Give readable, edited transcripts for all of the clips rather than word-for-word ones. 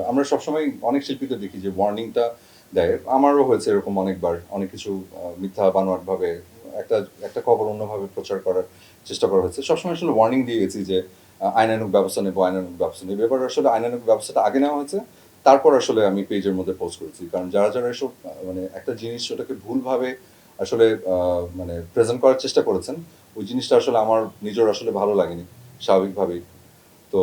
আমরা সবসময় অনেক শিল্পীদের দেখি যে ওয়ার্নিংটা দেয়। আমারও হয়েছে এরকম অনেকবার, অনেক কিছু মিথ্যা বানোয়াটভাবে একটা একটা খবর অন্যভাবে প্রচার করার চেষ্টা করা হয়েছে। সবসময় আসলে ওয়ার্নিং দিয়ে গেছি যে আইনানুগ ব্যবস্থা নেবো, আইনানুগ ব্যবস্থা নেবো। এবার আসলে আইনানুগ ব্যবস্থাটা আগে নেওয়া হয়েছে, তারপর আসলে আমি পেজের মধ্যে পোস্ট করেছি। কারণ যারা এসব মানে একটা জিনিস ওটাকে ভুলভাবে আসলে মানে প্রেজেন্ট করার চেষ্টা করেছেন, ওই জিনিসটা আসলে আমার নিজের আসলে ভালো লাগেনি স্বাভাবিকভাবেই। তো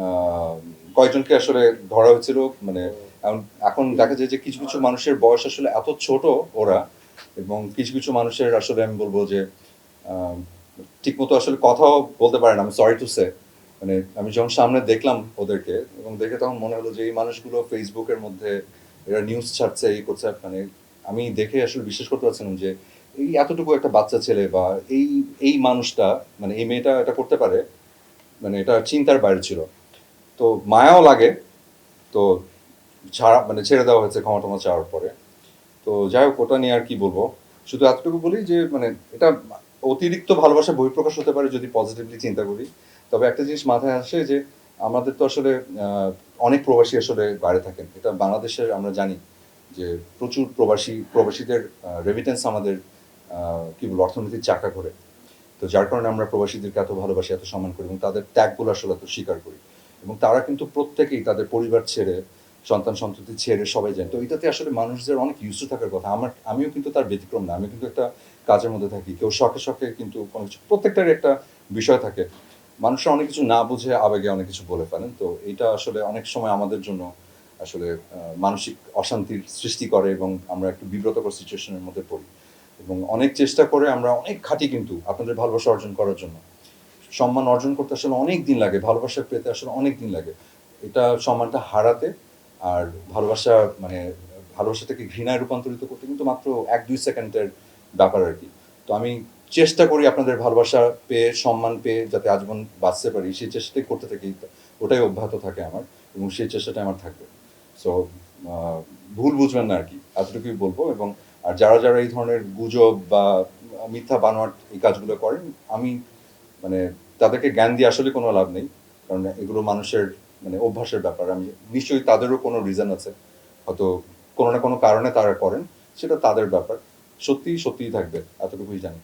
আহ, কয়েকজনকে আসলে ধরা হয়েছিল, মানে এখন এখন দেখা যায় যে কিছু কিছু মানুষের বয়স আসলে এত ছোট ওরা, এবং কিছু কিছু মানুষের আসলে আমি বলবো যে আহ, ঠিকমতো আসলে কথাও বলতে পারে না। আমি সরি টু সে, মানে আমি যখন সামনে দেখলাম ওদেরকে এবং দেখে তখন মনে হলো যে এই মানুষগুলো ফেসবুকের মধ্যে এরা নিউজ ছাড়ছে, এই করছে, মানে আমি দেখে আসলে বিশ্বাস করতে পারছিলাম যে এই এতটুকু একটা বাচ্চা ছেলে বা এই এই মানুষটা, মানে এই মেয়েটা এটা করতে পারে, মানে এটা চিন্তার বাইরে ছিল। তো মায়াও লাগে। তো ছাড়া মানে ছেড়ে দেওয়া হয়েছে ক্ষমা টমা চাওয়ার পরে। তো যাই হোক, ওটা নিয়ে আর কি বলবো, শুধু এতটুকু বলি যে মানে এটা অতিরিক্ত ভালোবাসা বহিঃপ্রকাশ হতে পারে যদি পজিটিভলি চিন্তা করি। তবে একটা জিনিস মাথায় আসে যে আমাদের তো আসলে অনেক প্রবাসী আসলে বাইরে থাকেন, এটা বাংলাদেশের আমরা জানি যে প্রচুর প্রবাসীদের রেমিটেন্স আমাদের কি বলবো অর্থনীতির চাকা করে। তো যার কারণে আমরা প্রবাসীদেরকে এত ভালোবাসি, এত সম্মান করি এবং তাদের ত্যাগগুলো আসলে এত স্বীকার করি। এবং তারা কিন্তু প্রত্যেকেই তাদের পরিবার ছেড়ে, সন্তান সন্ততি ছেড়ে সবাই যায়। তো এটাতে আসলে মানুষদের অনেক ইউজ থাকার কথা। আমিও কিন্তু তার ব্যতিক্রম না। আমি কিন্তু একটা কাজের মধ্যে থাকি। কেউ শখে শখে কিন্তু কোনো কিছু, প্রত্যেকটারই একটা বিষয় থাকে। মানুষরা অনেক কিছু না বুঝে আবেগে অনেক কিছু বলে ফেলেন। তো এটা আসলে অনেক সময় আমাদের জন্য আসলে মানসিক অশান্তির সৃষ্টি করে এবং আমরা একটু বিব্রতকর সিচুয়েশনের মধ্যে পড়ি। এবং অনেক চেষ্টা করে আমরা অনেক খাটি কিন্তু আপনাদের ভালোবাসা অর্জন করার জন্য। সম্মান অর্জন করতে আসলে অনেক দিন লাগে, ভালোবাসা পেতে আসলে অনেক দিন লাগে। এটা সম্মানটা হারাতে আর ভালোবাসা মানে ভালোবাসাটাকে ঘৃণায় রূপান্তরিত করতে কিন্তু মাত্র ১-২ সেকেন্ডের ব্যাপার আরকি। তো আমি চেষ্টা করি আপনাদের ভালোবাসা পেয়ে, সম্মান পেয়ে যাতে আজীবন বাঁচতে পারি, সেই চেষ্টাটাই করতে থাকি। ওটাই অব্যাহত থাকে আমার এবং সেই চেষ্টাটাই আমার থাকবে। সো আ ভুল বুঝবেন না আরকি। এতটুকুই বলব। এবং আর যারা এই ধরনের গুজব বা মিথ্যা বানোয়াট এই কাজগুলো করেন, আমি মানে তাদেরকে জ্ঞান দিয়ে আসলে কোনো লাভ নেই। কারণ এগুলো মানুষের মানে অভ্যাসের ব্যাপার। আমি নিশ্চয়ই তাদেরও কোনো রিজন আছে। হয়তো কোনো না কোনো কারণে তারা করেন। সেটা তাদের ব্যাপার। সত্যিই থাকবে। এতটুকুই জানি।